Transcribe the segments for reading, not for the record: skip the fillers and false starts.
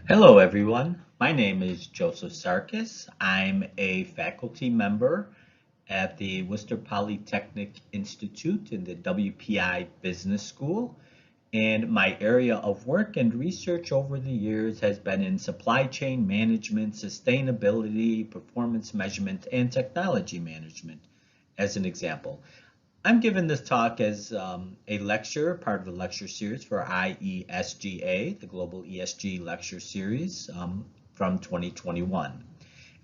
Hello, everyone. My name is Joseph Sarkis. I'm a faculty member at the Worcester Polytechnic Institute in the WPI Business School. And my area of work and research over the years has been in supply chain management, sustainability, performance measurement, and technology management, as an example. I'm giving this talk as a lecture, part of a lecture series for IESGA, the Global ESG Lecture Series from 2021.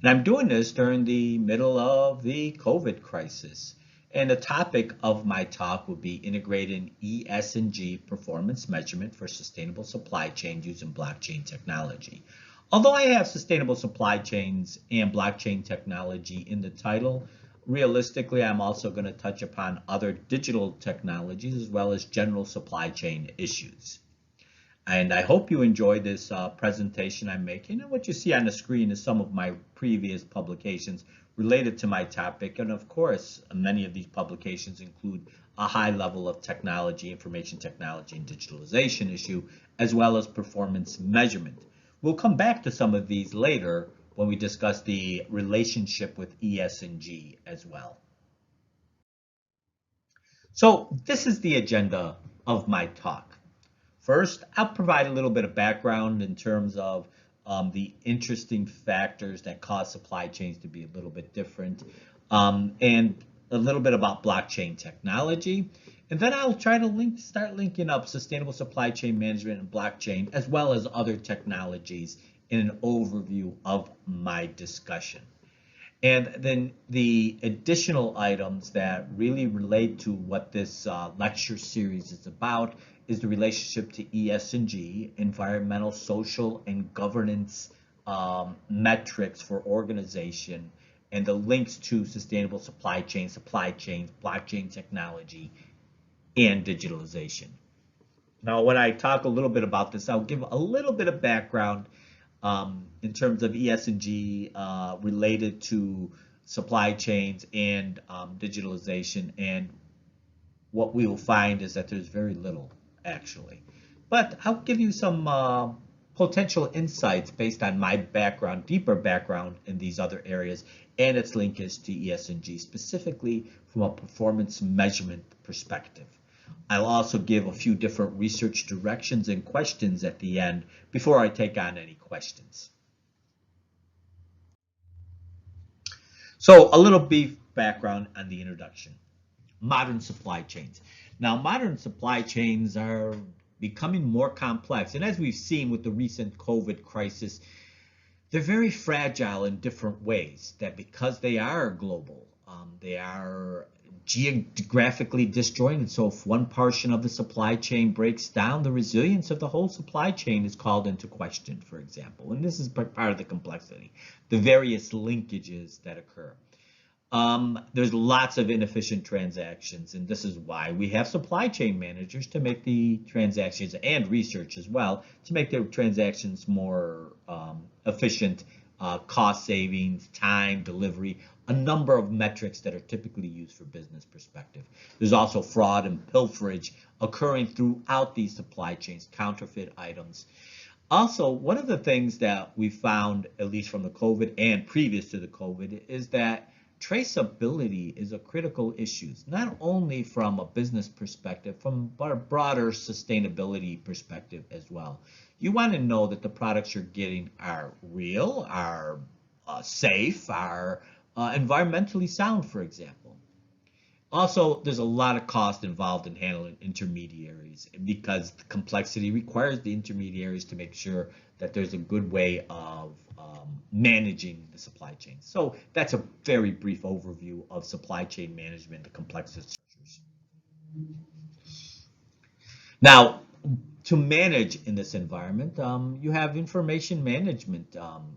And I'm doing this during the middle of the COVID crisis. And the topic of my talk will be integrating ESG performance measurement for sustainable supply chain using blockchain technology. Although I have sustainable supply chains and blockchain technology in the title, realistically, I'm also going to touch upon other digital technologies as well as general supply chain issues. And I hope you enjoy this presentation I'm making. And what you see on the screen is some of my previous publications related to my topic. And of course, many of these publications include a high level of technology, information technology, and digitalization issue, as well as performance measurement. We'll come back to some of these later when we discuss the relationship with ES&G as well. So this is the agenda of my talk. First, I'll provide a little bit of background in terms of the interesting factors that cause supply chains to be a little bit different, and a little bit about blockchain technology. And then I'll try to start linking up sustainable supply chain management and blockchain, as well as other technologies in an overview of my discussion. And then the additional items that really relate to what this lecture series is about is the relationship to ES&G, environmental, social, and governance metrics for organization, and the links to sustainable supply chains, blockchain technology, and digitalization. Now, when I talk a little bit about this, I'll give a little bit of background in terms of ES&G related to supply chains and digitalization. And what we will find is that there's very little, actually. But I'll give you some potential insights based on my background, deeper background in these other areas, and its linkage to ES&G, specifically from a performance measurement perspective. I'll also give a few different research directions and questions at the end before I take on any questions. So a little brief background on the introduction. Modern supply chains. Now, modern supply chains are becoming more complex. And as we've seen with the recent COVID crisis, they're very fragile in different ways, that because they are global, they are geographically disjointed. So if one portion of the supply chain breaks down, the resilience of the whole supply chain is called into question, for example. And this is part of the complexity, the various linkages that occur. There's lots of inefficient transactions, and this is why we have supply chain managers to make the transactions, and research as well, to make their transactions more efficient, cost savings, time, delivery, a number of metrics that are typically used for business perspective. There's also fraud and pilferage occurring throughout these supply chains, counterfeit items. Also, one of the things that we found, at least from the COVID and previous to the COVID, is that traceability is a critical issue, not only from a business perspective, from a broader sustainability perspective as well. You want to know that the products you're getting are real, are safe, are environmentally sound, for example. Also, there's a lot of cost involved in handling intermediaries because the complexity requires the intermediaries to make sure that there's a good way of managing the supply chain. So that's a very brief overview of supply chain management, the complexity structures. Now, to manage in this environment, you have information management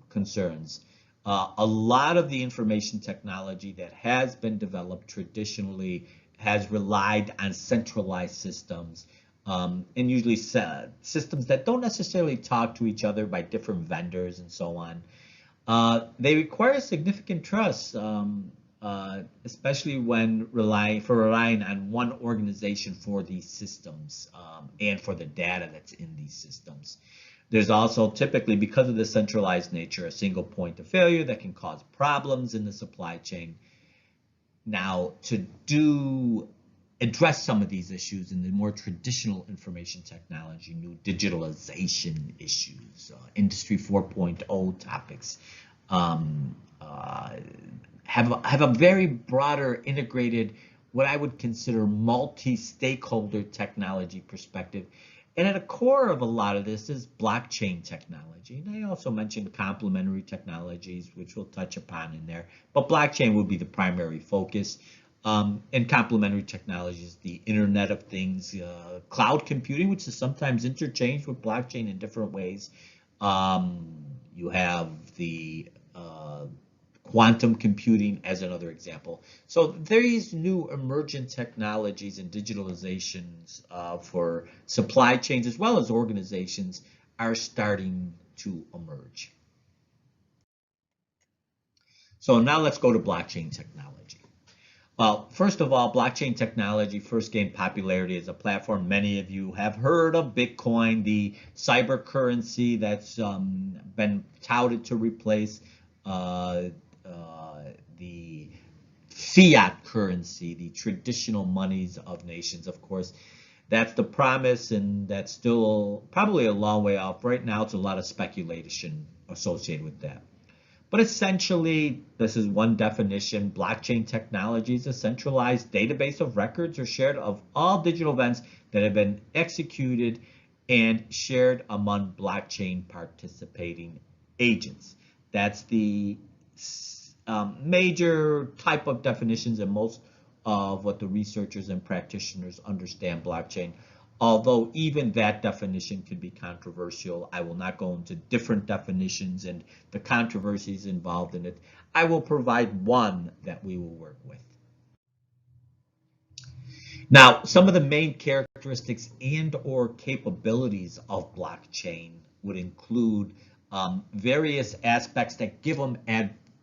concerns. A lot of the information technology that has been developed traditionally has relied on centralized systems, and usually systems that don't necessarily talk to each other by different vendors and so on. They require significant trust, especially when relying on one organization for these systems and for the data that's in these systems. There's also typically, because of the centralized nature, a single point of failure that can cause problems in the supply chain. Now, to address some of these issues in the more traditional information technology, new digitalization issues, Industry 4.0 topics, have a very broader, integrated, what I would consider multi-stakeholder technology perspective. And at the core of a lot of this is blockchain technology. And I also mentioned complementary technologies, which we'll touch upon in there. But blockchain will be the primary focus. And complementary technologies, the Internet of Things, cloud computing, which is sometimes interchanged with blockchain in different ways. You have the quantum computing as another example. So these new emergent technologies and digitalizations for supply chains as well as organizations are starting to emerge. So now let's go to blockchain technology. Well, first of all, blockchain technology first gained popularity as a platform. Many of you have heard of Bitcoin, the cyber currency that's been touted to replace the fiat currency, the traditional monies of nations. Of course, that's the promise, and that's still probably a long way off. Right now, it's a lot of speculation associated with that. But essentially, this is one definition. Blockchain technology is a centralized database of records or shared of all digital events that have been executed and shared among blockchain participating agents. That's the major type of definitions and most of what the researchers and practitioners understand blockchain. Although even that definition could be controversial, I will not go into different definitions and the controversies involved in it. I will provide one that we will work with. Now, some of the main characteristics and/or capabilities of blockchain would include various aspects that give them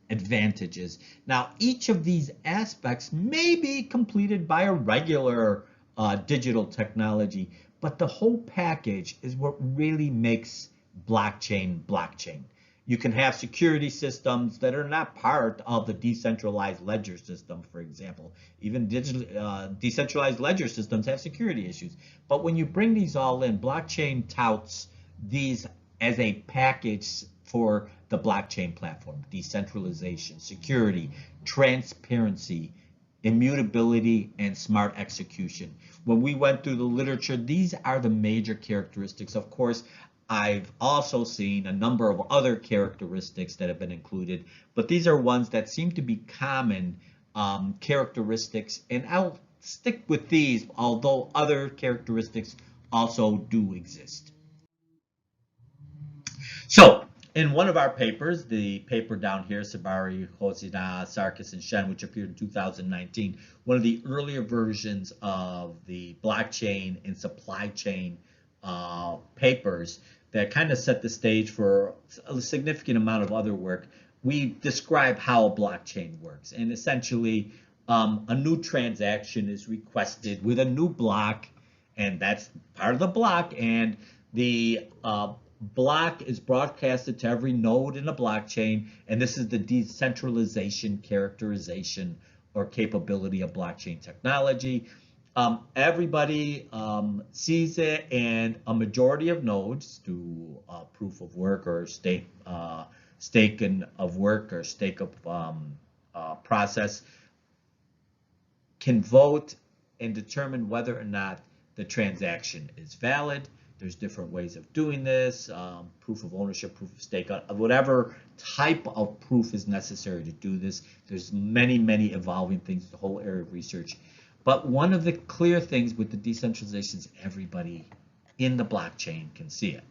advantages. Now, each of these aspects may be completed by a regular digital technology, but the whole package is what really makes blockchain blockchain. You can have security systems that are not part of the decentralized ledger system, for example. Even decentralized ledger systems have security issues. But when you bring these all in, blockchain touts these as a package for the blockchain platform: decentralization, security, transparency, immutability, and smart execution. When we went through the literature, these are the major characteristics. Of course, I've also seen a number of other characteristics that have been included, but these are ones that seem to be common characteristics, and I'll stick with these, although other characteristics also do exist. So, in one of our papers, the paper down here, Sabari, Hosina, Sarkis, and Shen, which appeared in 2019, one of the earlier versions of the blockchain and supply chain papers that kind of set the stage for a significant amount of other work, we describe how a blockchain works. And essentially, a new transaction is requested with a new block, and that's part of the block, and the block is broadcasted to every node in a blockchain, and this is the decentralization characterization or capability of blockchain technology. Everybody sees it, and a majority of nodes through proof of work or stake of work or stake of process can vote and determine whether or not the transaction is valid. There's different ways of doing this, proof of ownership, proof of stake, whatever type of proof is necessary to do this. There's many, many evolving things, the whole area of research. But one of the clear things with the decentralization is everybody in the blockchain can see it.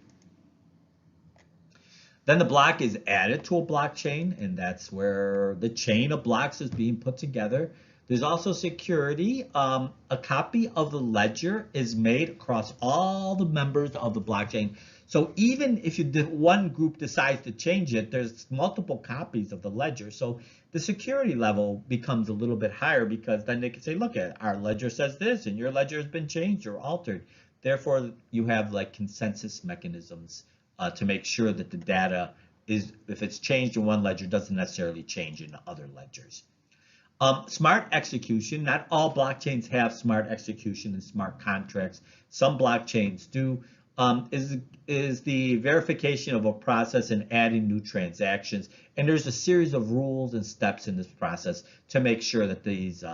Then the block is added to a blockchain, and that's where the chain of blocks is being put together. There's also security. A copy of the ledger is made across all the members of the blockchain. So even if one group decides to change it, there's multiple copies of the ledger. So the security level becomes a little bit higher, because then they can say, look, our ledger says this, and your ledger has been changed or altered. Therefore, you have like consensus mechanisms to make sure that the data is, if it's changed in one ledger, doesn't necessarily change in other ledgers. Smart execution. Not all blockchains have smart execution and smart contracts. Some blockchains do. Is the verification of a process and adding new transactions. And there's a series of rules and steps in this process to make sure that these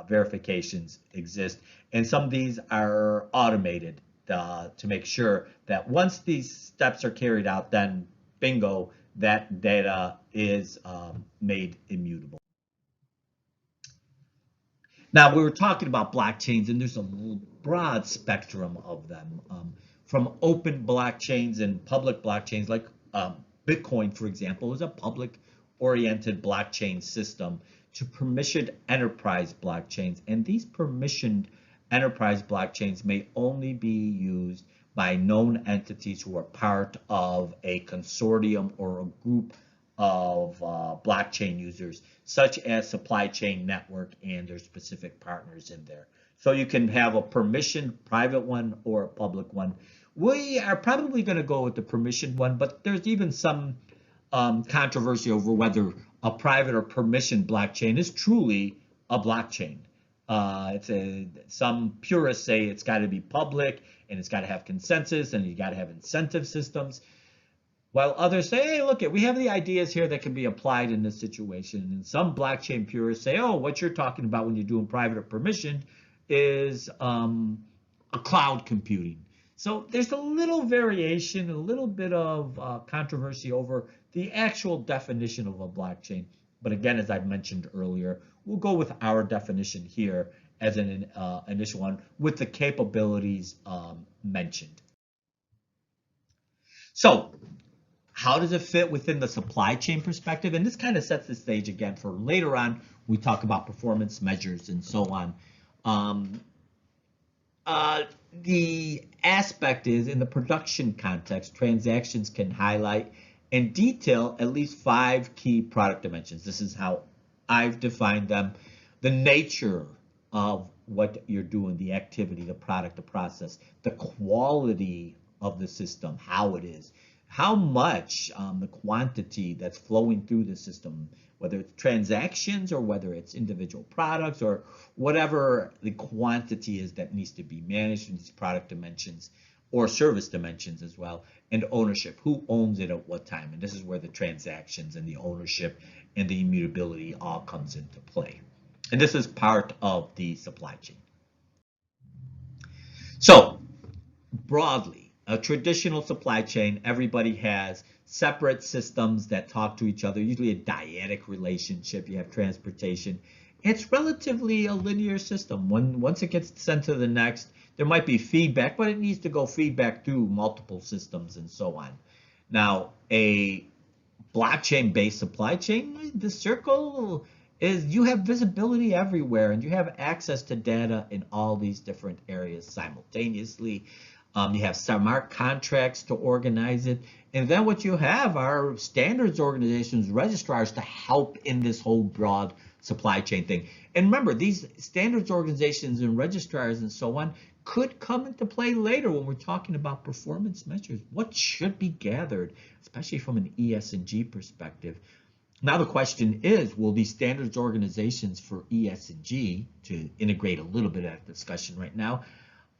verifications exist. And some of these are automated to make sure that once these steps are carried out, then bingo, that data is made immutable. Now, we were talking about blockchains, and there's a broad spectrum of them, from open blockchains and public blockchains, like Bitcoin, for example, is a public-oriented blockchain system, to permissioned enterprise blockchains. And these permissioned enterprise blockchains may only be used by known entities who are part of a consortium or a group of blockchain users, such as supply chain network and their specific partners in there. So you can have a permissioned private one or a public one. We are probably going to go with the permissioned one, but there's even some controversy over whether a private or permissioned blockchain is truly a blockchain. Some purists say it's got to be public and it's got to have consensus and you got to have incentive systems, while others say, hey, look, we have the ideas here that can be applied in this situation. And some blockchain purists say, oh, what you're talking about when you're doing private or permissioned is a cloud computing. So there's a little variation, a little bit of controversy over the actual definition of a blockchain. But again, as I mentioned earlier, we'll go with our definition here as an initial one with the capabilities mentioned. So how does it fit within the supply chain perspective? And this kind of sets the stage again for later on. We talk about performance measures and so on. The aspect is, in the production context, transactions can highlight and detail at least 5 key product dimensions. This is how I've defined them. The nature of what you're doing, the activity, the product, the process, the quality of the system, how it is, how much, the quantity that's flowing through the system, whether it's transactions or whether it's individual products or whatever the quantity is that needs to be managed in these product dimensions or service dimensions as well, and ownership, who owns it at what time. And this is where the transactions and the ownership and the immutability all comes into play. And this is part of the supply chain. So broadly, a traditional supply chain, everybody has separate systems that talk to each other, usually a dyadic relationship. You have transportation. It's relatively a linear system. Once it gets sent to the next, there might be feedback, but it needs to go feedback through multiple systems and so on. Now, a blockchain-based supply chain, the circle is you have visibility everywhere and you have access to data in all these different areas simultaneously. You have smart contracts to organize it. And then what you have are standards organizations, registrars to help in this whole broad supply chain thing. And remember, these standards organizations and registrars and so on could come into play later when we're talking about performance measures. What should be gathered, especially from an ESG perspective? Now the question is, will these standards organizations for ESG, to integrate a little bit of that discussion right now,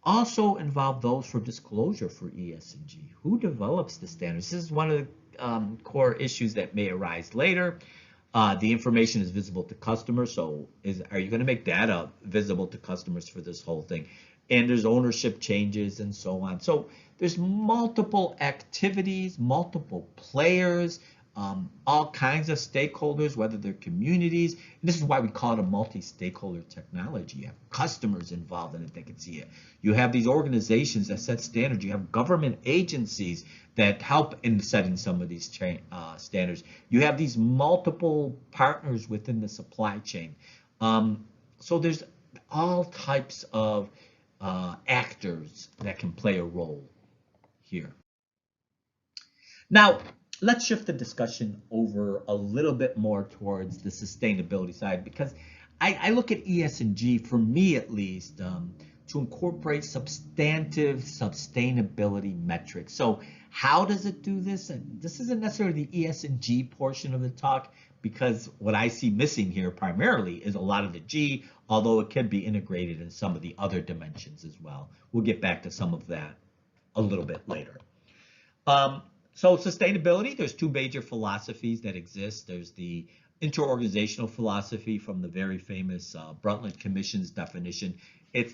also involve those for disclosure for ESG? Who develops the standards? This is one of the core issues that may arise later. The information is visible to customers, so are you going to make data visible to customers for this whole thing? And there's ownership changes and so on. So there's multiple activities, multiple players, all kinds of stakeholders, whether they're communities. And this is why we call it a multi-stakeholder technology. You have customers involved in it that can see it. You have these organizations that set standards. You have government agencies that help in setting some of these standards. You have these multiple partners within the supply chain. So there's all types of actors that can play a role here. Now, let's shift the discussion over a little bit more towards the sustainability side, because I look at ESG, for me at least, to incorporate substantive sustainability metrics. So how does it do this? And this isn't necessarily the ES&G portion of the talk, because what I see missing here primarily is a lot of the G, although it can be integrated in some of the other dimensions as well. We'll get back to some of that a little bit later. So sustainability, there's two major philosophies that exist. There's the interorganizational philosophy from the very famous Brundtland Commission's definition.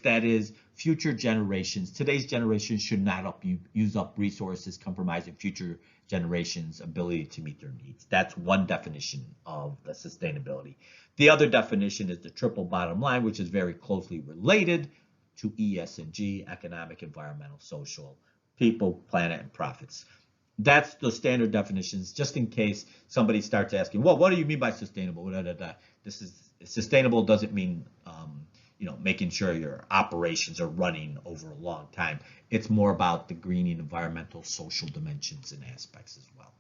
That is future generations. Today's generation should not use up resources compromising future generations' ability to meet their needs. That's one definition of the sustainability. The other definition is the triple bottom line, which is very closely related to ES&G, economic, environmental, social, people, planet, and profits. That's the standard definitions, just in case somebody starts asking, well, what do you mean by sustainable? This is sustainable doesn't mean making sure your operations are running over a long time. It's more about the greening, environmental, social dimensions and aspects as well.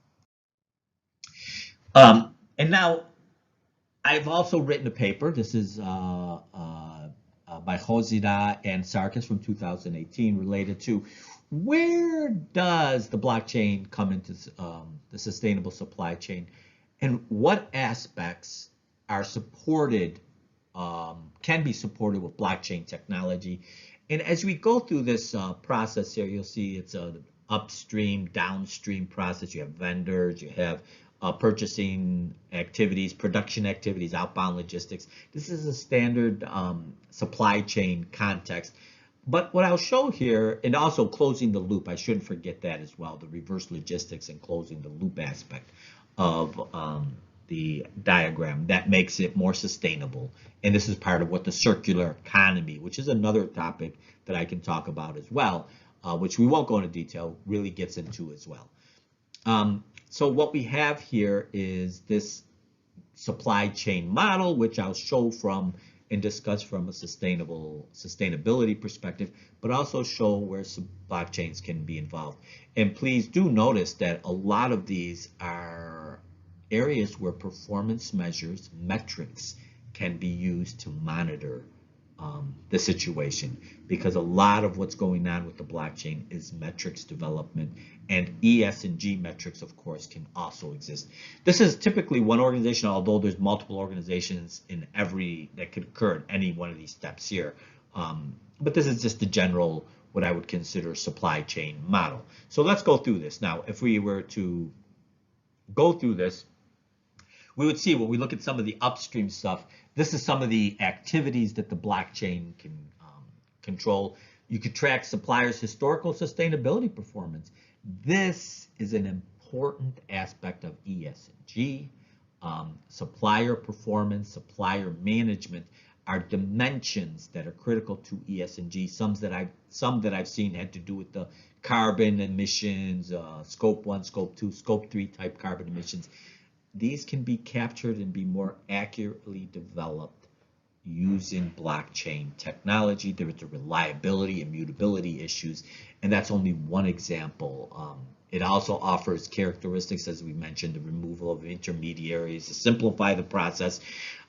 And now I've also written a paper. This is by Hozida and Sarkis from 2018, related to where does the blockchain come into the sustainable supply chain, and what aspects are supported, can be supported with blockchain technology. And as we go through this process here, you'll see it's an upstream, downstream process. You have vendors, you have purchasing activities, production activities, outbound logistics. This is a standard supply chain context. But what I'll show here, and also closing the loop, I shouldn't forget that as well, the reverse logistics and closing the loop aspect of the diagram, that makes it more sustainable. And this is part of what the circular economy, which is another topic that I can talk about as well, which we won't go into detail, really gets into as well. So what we have here is this supply chain model, which I'll show from and discuss from a sustainability perspective, but also show where some blockchains can be involved. And please do notice that a lot of these are areas where performance measures, metrics, can be used to monitor the situation, because a lot of what's going on with the blockchain is metrics development, and ES&G metrics, of course, can also exist. This is typically one organization, although there's multiple organizations in that could occur in any one of these steps here. But this is just the general, what I would consider, supply chain model. So let's go through this. Now, if we were to go through this, we would see when we look at some of the upstream stuff, this is some of the activities that the blockchain can control. You could track suppliers' historical sustainability performance. This is an important aspect of ES&G. Supplier performance, supplier management are dimensions that are critical to ES&G. Some that I've seen had to do with the carbon emissions, scope 1, scope 2, scope 3 type carbon emissions. These can be captured and be more accurately developed using blockchain technology. There is the reliability, immutability issues, and that's only one example. It also offers characteristics, as we mentioned, the removal of intermediaries to simplify the process.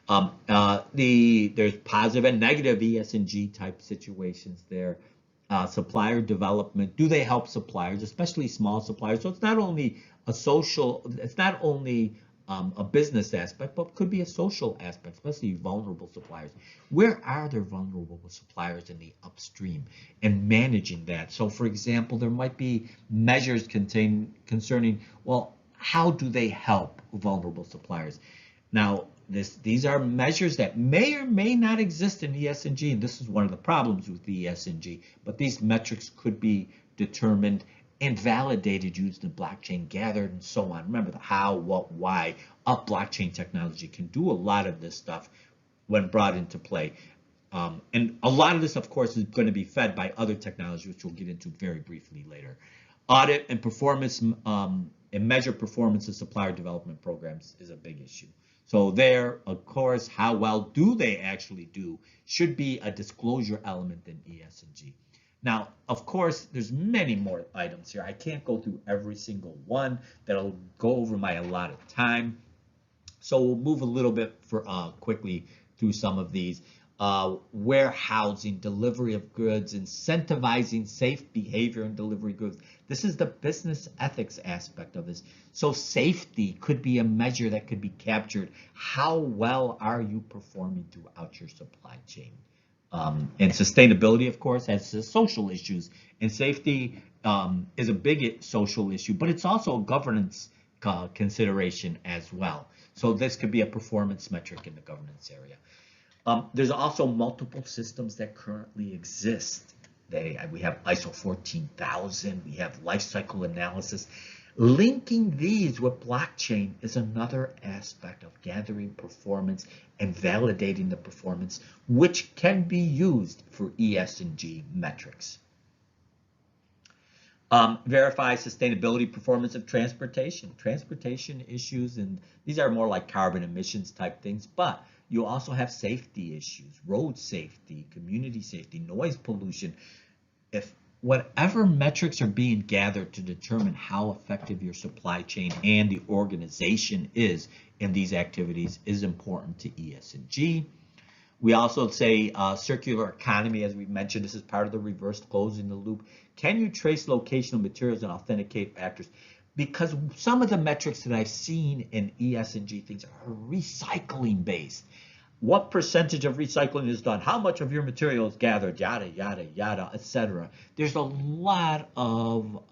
There's positive and negative ES&G type situations there. Supplier development, do they help suppliers, especially small suppliers? So it's not only a social, it's not only a business aspect, but could be a social aspect, especially vulnerable suppliers. Where are there vulnerable suppliers in the upstream, and managing that? So, for example, there might be measures concerning, well, how do they help vulnerable suppliers? Now, these are measures that may or may not exist in ES&G, and this is one of the problems with the ES&G, but these metrics could be determined and validated using the blockchain, gathered, and so on. Remember the how, what, why of blockchain technology can do a lot of this stuff when brought into play. And a lot of this, of course, is going to be fed by other technology, which we'll get into very briefly later. Audit and performance and measure performance of supplier development programs is a big issue. So there, of course, how well do they actually do should be a disclosure element in ES&G. Now, of course, there's many more items here. I can't go through every single one. That'll go over my allotted time. So we'll move a little bit quickly through some of these. warehousing, delivery of goods, incentivizing safe behavior in delivery goods. This is the business ethics aspect of this. So safety could be a measure that could be captured. How well are you performing throughout your supply chain? And sustainability, of course, has social issues. And safety is a big social issue, but it's also a governance consideration as well. So this could be a performance metric in the governance area. There's also multiple systems that currently exist. We have ISO 14000, we have life cycle analysis. Linking these with blockchain is another aspect of gathering performance and validating the performance, which can be used for ESG metrics. Verify sustainability performance of transportation issues, and these are more like carbon emissions type things, but you also have safety issues, road safety, community safety, noise pollution. If whatever metrics are being gathered to determine how effective your supply chain and the organization is in these activities is important to ESG. We also say circular economy, as we mentioned, this is part of the reverse closing the loop. Can you trace location of materials and authenticate factors? Because some of the metrics that I've seen in ESG things are recycling based. What percentage of recycling is done? How much of your material is gathered? Yada, yada, yada, etc. There's a lot of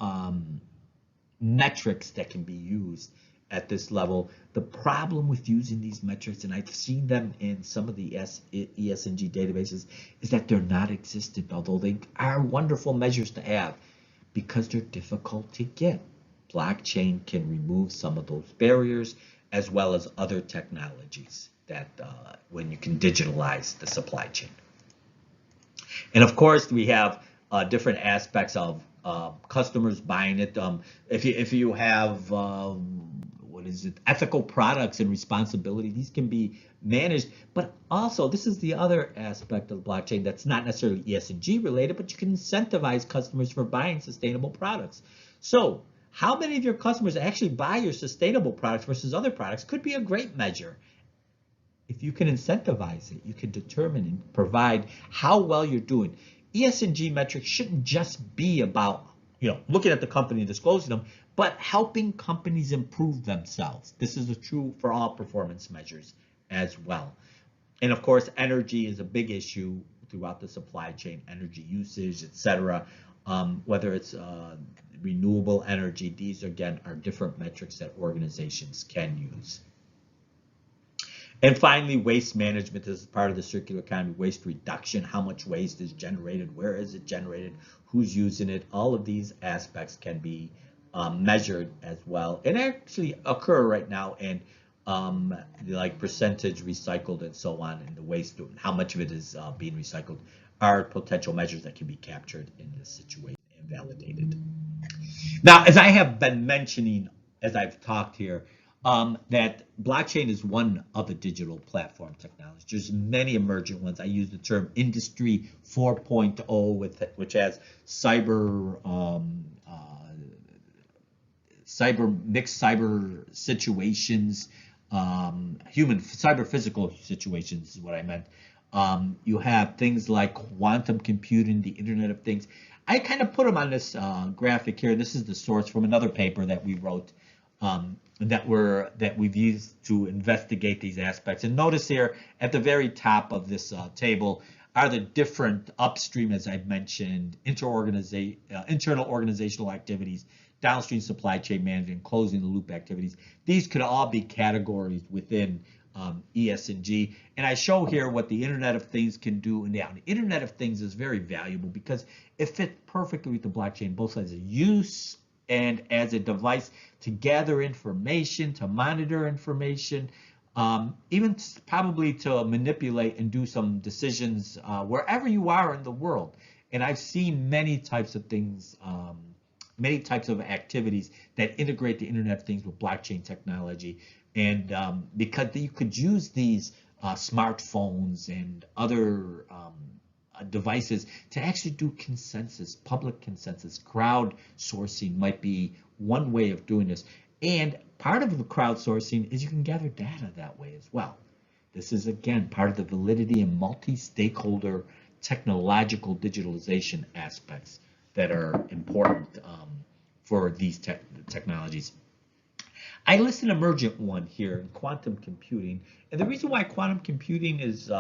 metrics that can be used at this level. The problem with using these metrics, and I've seen them in some of the ESG databases, is that they're not existent, although they are wonderful measures to have, because they're difficult to get. Blockchain can remove some of those barriers, as well as other technologies that when you can digitalize the supply chain. And of course, we have different aspects of customers buying it. If you have ethical products and responsibility, these can be managed. But also, this is the other aspect of the blockchain that's not necessarily ESG related, but you can incentivize customers for buying sustainable products. So how many of your customers actually buy your sustainable products versus other products could be a great measure. If you can incentivize it, you can determine and provide how well you're doing. ESG metrics shouldn't just be about looking at the company and disclosing them, but helping companies improve themselves. This is true for all performance measures as well. And of course, energy is a big issue throughout the supply chain, energy usage, etc. Whether it's renewable energy, these again are different metrics that organizations can use. And finally, waste management is part of the circular economy. Waste reduction, how much waste is generated, where is it generated, who's using it. All of these aspects can be measured as well, and actually occur right now in like percentage recycled and so on, and the waste, how much of it is being recycled, are potential measures that can be captured in this situation and validated. Now, as I have been mentioning, as I've talked here, that blockchain is one of the digital platform technologies. There's many emergent ones. I use the term Industry 4.0, which has mixed cyber situations, human cyber physical situations is what I meant. You have things like quantum computing, the Internet of Things. I kind of put them on this graphic here. This is the source from another paper that we wrote that we've used to investigate these aspects. And notice here at the very top of this table are the different upstream, as I've mentioned, internal organizational activities, downstream supply chain management, closing the loop activities. These could all be categories within ESG. And I show here what the Internet of Things can do. And the Internet of Things is very valuable because it fits perfectly with the blockchain, both as a use and as a device to gather information, to monitor information, even probably to manipulate and do some decisions wherever you are in the world. And I've seen many types of things, many types of activities that integrate the Internet of Things with blockchain technology. And because you could use these smartphones and other devices to actually do consensus, public consensus. Crowdsourcing might be one way of doing this. And part of the crowdsourcing is you can gather data that way as well. This is, again, part of the validity and multi-stakeholder technological digitalization aspects that are important for these technologies. I list an emergent one here in quantum computing. And the reason why quantum computing is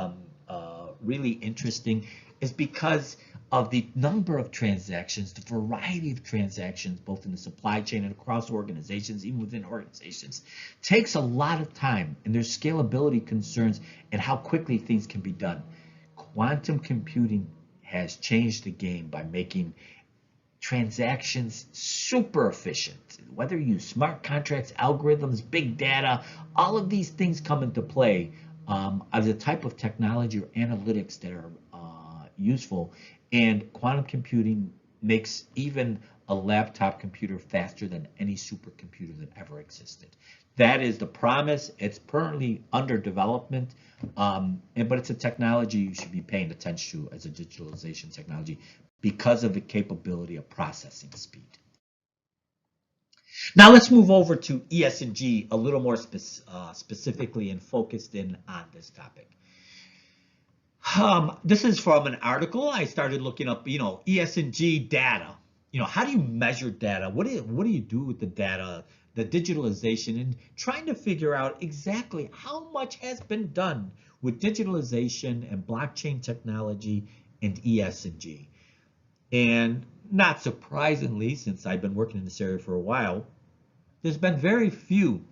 really interesting is because of the number of transactions, the variety of transactions, both in the supply chain and across organizations, even within organizations, takes a lot of time, and there's scalability concerns and how quickly things can be done. Quantum computing has changed the game by making transactions super efficient. Whether you use smart contracts, algorithms, big data, all of these things come into play as a type of technology or analytics that are useful. And quantum computing makes even a laptop computer faster than any supercomputer that ever existed. That is the promise. It's currently under development, but it's a technology you should be paying attention to as a digitalization technology because of the capability of processing speed. Now let's move over to ESG a little more specifically and focused in on this topic. This is from an article. I started looking up, ESG data. How do you measure data? What do you do with the data, the digitalization, and trying to figure out exactly how much has been done with digitalization and blockchain technology and ESG. And not surprisingly, since I've been working in this area for a while, there's been very few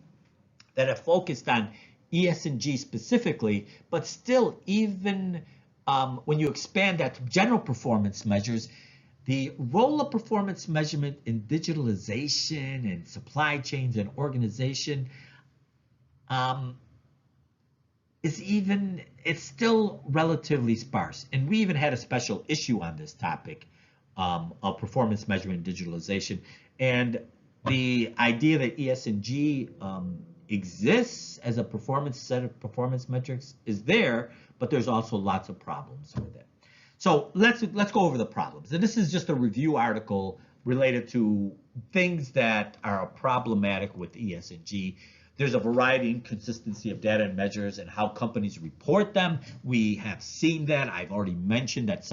that have focused on ESG specifically, but still, even when you expand that to general performance measures, the role of performance measurement in digitalization and supply chains and organization it's still relatively sparse. And we even had a special issue on this topic of performance measurement and digitalization. And the idea that ESG exists as a set of performance metrics is there, but there's also lots of problems with it. So let's go over the problems. And this is just a review article related to things that are problematic with ESG. There's a variety and consistency of data and measures and how companies report them. We have seen that. I've already mentioned that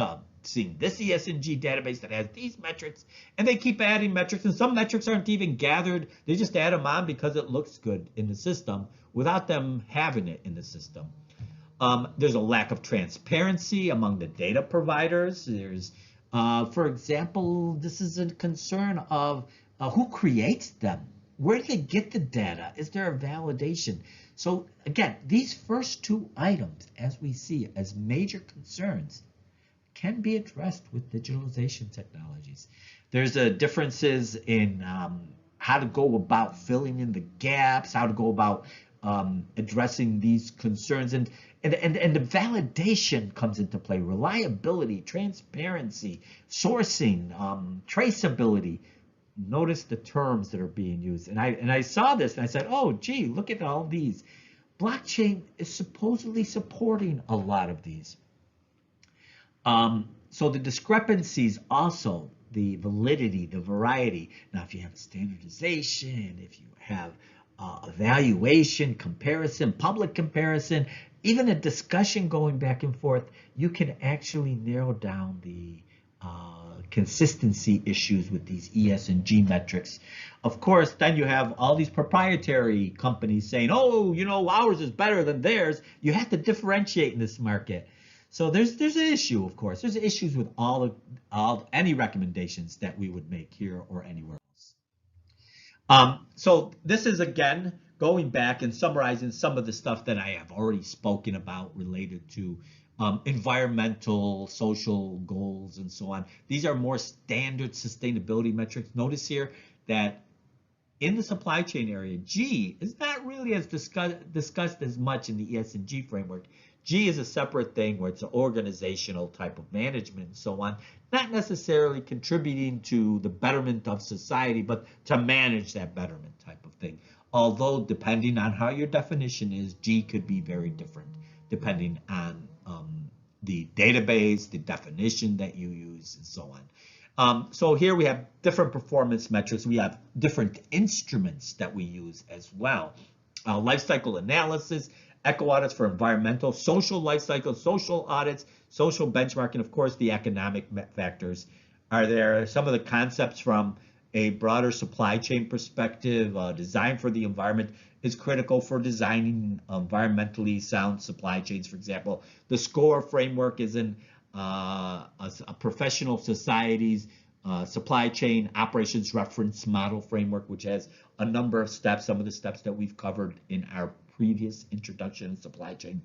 seeing this ESG database that has these metrics, and they keep adding metrics, and some metrics aren't even gathered. They just add them on because it looks good in the system without them having it in the system. There's a lack of transparency among the data providers. There's, for example, this is a concern of who creates them. Where do they get the data? Is there a validation? So again, these first two items, as we see as major concerns, can be addressed with digitalization technologies. There's differences in how to go about filling in the gaps, how to go about addressing these concerns, and the validation comes into play. Reliability, transparency, sourcing, traceability. Notice the terms that are being used. And I saw this and I said, oh, gee, look at all these. Blockchain is supposedly supporting a lot of these. So the discrepancies also, the validity, the variety. Now, if you have a standardization, if you have evaluation, comparison, public comparison, even a discussion going back and forth, you can actually narrow down the consistency issues with these ESG metrics. Of course, then you have all these proprietary companies saying, oh, ours is better than theirs. You have to differentiate in this market. So there's an issue, of course. There's issues with any recommendations that we would make here or anywhere else. So this is, again, going back and summarizing some of the stuff that I have already spoken about related to environmental, social goals, and so on. These are more standard sustainability metrics. Notice here that in the supply chain area, G is not really as discussed as much in the ESG framework. G is a separate thing where it's an organizational type of management and so on, not necessarily contributing to the betterment of society, but to manage that betterment type of thing. Although, depending on how your definition is, G could be very different depending on the database, the definition that you use, and so on. So here we have different performance metrics. We have different instruments that we use as well. Life cycle analysis, eco audits for environmental, social life cycle, social audits, social benchmarking, of course, the economic factors are there. Some of the concepts from a broader supply chain perspective, design for the environment is critical for designing environmentally sound supply chains. For example, the SCORE framework is in a professional society's supply chain operations reference model framework, which has a number of steps, some of the steps that we've covered in our previous introduction in supply chain.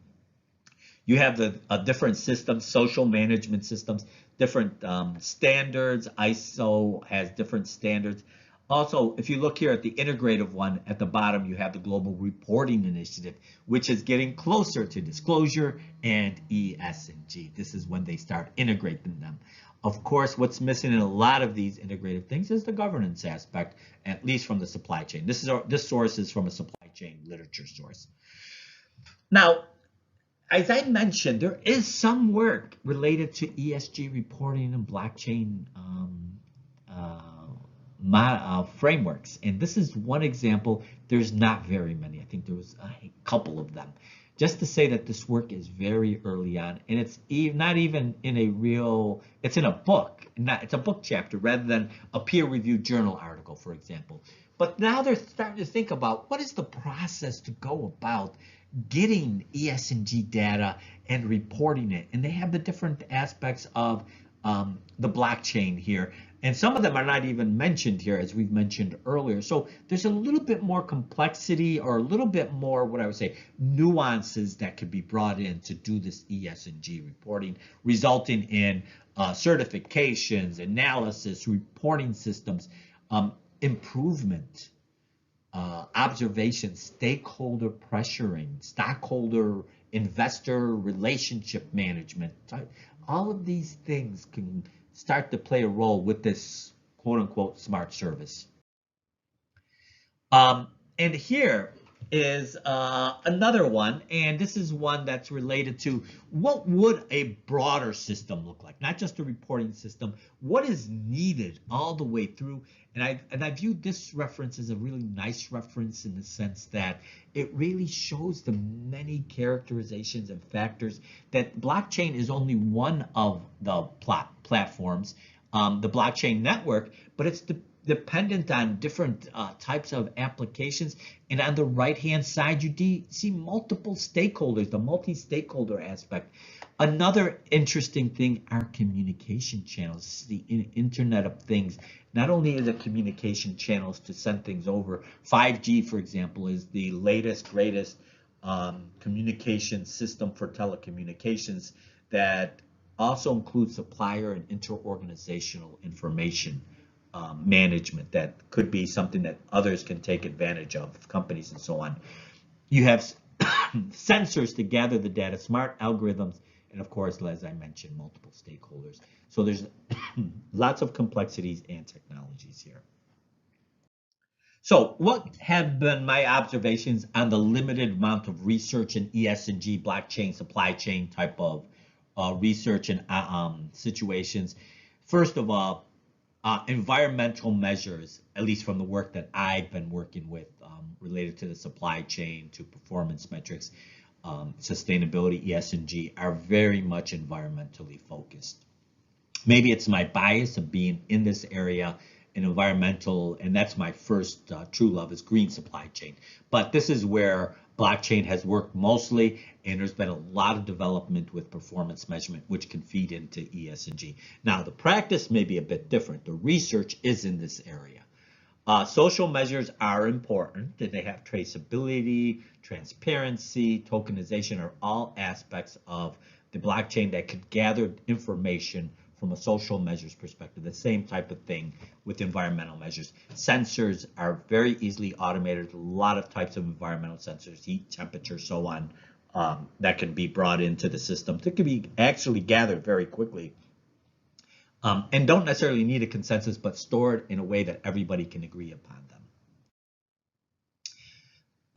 You have the different systems, social management systems, different standards. ISO has different standards. Also, if you look here at the integrative one at the bottom, you have the Global Reporting Initiative, which is getting closer to disclosure and ESG. This is when they start integrating them. Of course, what's missing in a lot of these integrative things is the governance aspect, at least from the supply chain. This source is from a supply chain literature source. Now, as I mentioned, there is some work related to ESG reporting and blockchain frameworks. And this is one example. There's not very many. I think there was a couple of them. Just to say that this work is very early on, and it's not even in a real, it's in a book. It's a book chapter rather than a peer-reviewed journal article, for example. But now they're starting to think about what is the process to go about getting ESG data and reporting it. And they have the different aspects of the blockchain here. And some of them are not even mentioned here, as we've mentioned earlier. So there's a little bit more complexity, or a little bit more, what I would say, nuances that could be brought in to do this ESG reporting, resulting in certifications, analysis, reporting systems, improvement, observation, stakeholder pressuring, stockholder investor relationship management. All of these things can start to play a role with this quote unquote smart service. And here is another one, and this is one that's related to what would a broader system look like, not just a reporting system, what is needed all the way through. And I view this reference as a really nice reference in the sense that it really shows the many characterizations and factors that blockchain is only one of the platforms, the blockchain network, but it's dependent on different types of applications. And on the right-hand side, you see multiple stakeholders, the multi-stakeholder aspect. Another interesting thing are communication channels, the Internet of Things. Not only is it communication channels to send things over, 5G, for example, is the latest, greatest communication system for telecommunications that also includes supplier and interorganizational information management. That could be something that others can take advantage of, companies and so on. You have sensors to gather the data, smart algorithms, and of course, as I mentioned, multiple stakeholders. So there's lots of complexities and technologies here. So what have been my observations on the limited amount of research in ESG, blockchain, supply chain type of research and situations? First of all, environmental measures, at least from the work that I've been working with related to the supply chain, to performance metrics, sustainability, ESG, are very much environmentally focused. Maybe it's my bias of being in this area in environmental, and that's my first true love, is green supply chain. But this is where blockchain has worked mostly, and there's been a lot of development with performance measurement, which can feed into ESG. Now, the practice may be a bit different. The research is in this area. Social measures are important, and they have traceability, transparency, tokenization are all aspects of the blockchain that could gather information from a social measures perspective. The same type of thing with environmental measures. Sensors are very easily automated. A lot of types of environmental sensors, heat, temperature, so on, that can be brought into the system. That can be actually gathered very quickly. And don't necessarily need a consensus, but stored in a way that everybody can agree upon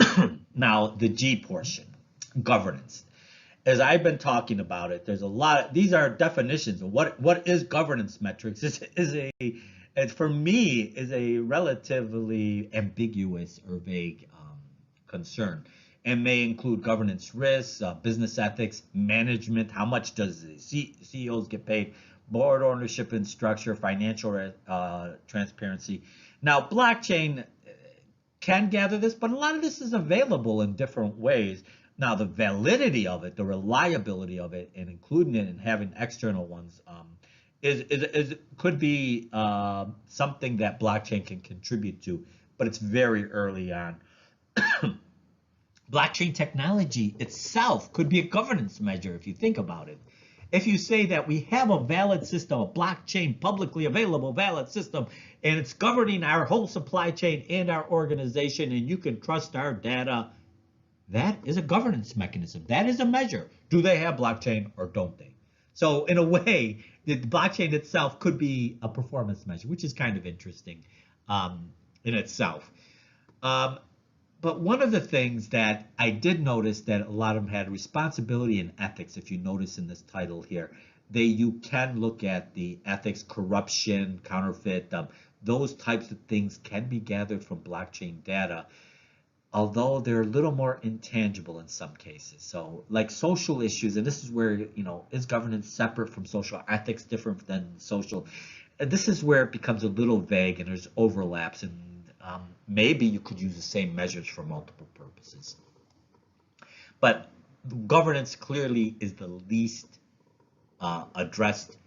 them. Now, the G portion, governance. As I've been talking about it, there's a lot. These are definitions of what is governance metrics. For me, is a relatively ambiguous or vague concern. and may include governance risks, business ethics, management, how much does the CEOs get paid, board ownership and structure, financial transparency. Now, blockchain can gather this, but a lot of this is available in different ways. Now, the validity of it, the reliability of it, and including it and having external ones could be something that blockchain can contribute to, but it's very early on. Blockchain technology itself could be a governance measure if you think about it. If you say that we have a valid system, a blockchain, publicly available valid system, and it's governing our whole supply chain and our organization, and you can trust our data, that is a governance mechanism. That is a measure. Do they have blockchain or don't they? So in a way, the blockchain itself could be a performance measure, which is kind of interesting in itself. But one of the things that I did notice that a lot of them had responsibility and ethics, if you notice in this title here, you can look at the ethics, corruption, counterfeit, those types of things can be gathered from blockchain data, although they're a little more intangible in some cases. So like social issues, and this is where, is governance separate from social, ethics different than social? And this is where it becomes a little vague and there's overlaps, and maybe you could use the same measures for multiple purposes. But governance clearly is the least addressed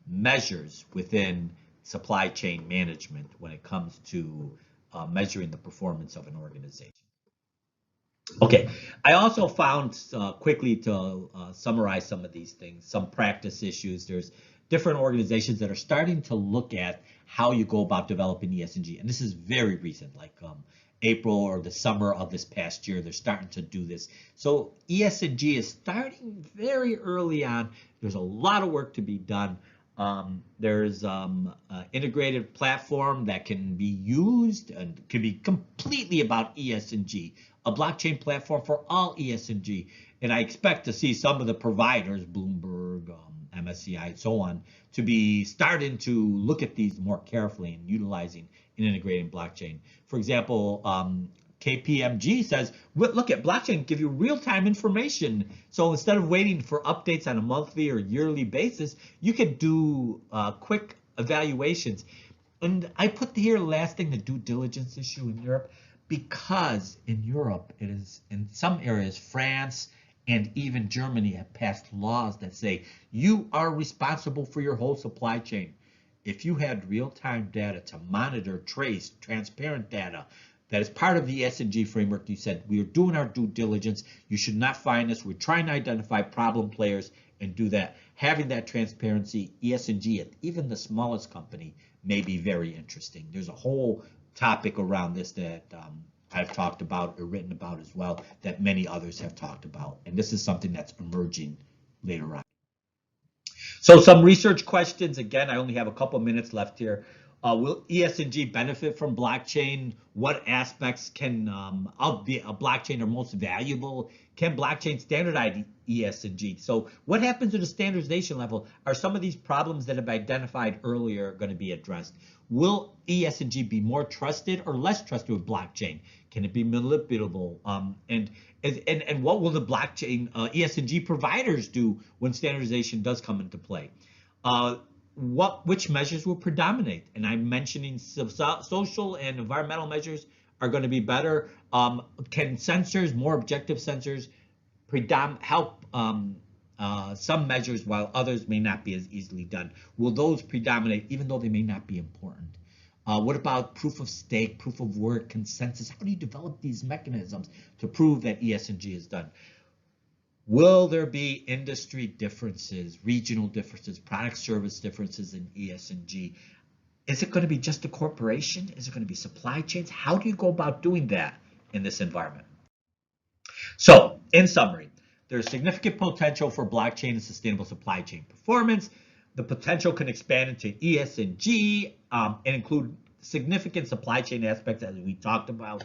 measures within supply chain management when it comes to measuring the performance of an organization. Okay, I also found quickly to summarize some of these things, some practice issues. There's different organizations that are starting to look at how you go about developing ESG. And this is very recent, like April or the summer of this past year, they're starting to do this. So ESG is starting very early on. There's a lot of work to be done. There's an integrated platform that can be used and can be completely about ESG, a blockchain platform for all ESG. And I expect to see some of the providers, Bloomberg, MSCI, and so on, to be starting to look at these more carefully and utilizing and integrating blockchain. For example, KPMG says, look at blockchain, give you real-time information. So instead of waiting for updates on a monthly or yearly basis, you can do quick evaluations. And I put here last thing, the due diligence issue in Europe, because in Europe, it is in some areas, France and even Germany have passed laws that say you are responsible for your whole supply chain. If you had real-time data to monitor, trace, transparent data, that is part of the ESG framework. You said, we are doing our due diligence. You should not find us. We're trying to identify problem players and do that. Having that transparency, ESG, at even the smallest company, may be very interesting. There's a whole topic around this that I've talked about or written about as well, that many others have talked about. And this is something that's emerging later on. So some research questions. Again, I only have a couple minutes left here. Will ESG benefit from blockchain? What aspects can of the blockchain are most valuable? Can blockchain standardize ESG? So what happens at a standardization level? Are some of these problems that have identified earlier going to be addressed? Will ESG be more trusted or less trusted with blockchain? Can it be manipulable? And what will the blockchain ESG providers do when standardization does come into play? Which measures will predominate? And I'm mentioning social and environmental measures are going to be better. Can sensors, more objective sensors, help some measures while others may not be as easily done? Will those predominate even though they may not be important? What about proof of stake, proof of work, consensus? How do you develop these mechanisms to prove that ESG is done? Will there be industry differences, regional differences, product service differences in ESG? Is it going to be just a corporation? Is it going to be supply chains? How do you go about doing that in this environment? So, in summary, there's significant potential for blockchain and sustainable supply chain performance. The potential can expand into ESG and include significant supply chain aspects, as we talked about.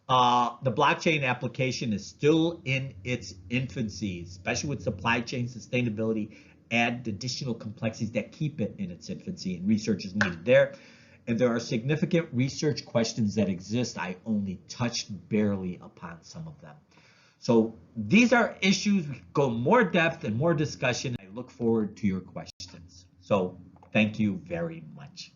The blockchain application is still in its infancy, especially with supply chain sustainability, add additional complexities that keep it in its infancy, and research is needed there. And there are significant research questions that exist. I only touched barely upon some of them. So these are issues we go more depth and more discussion. I look forward to your questions. So thank you very much.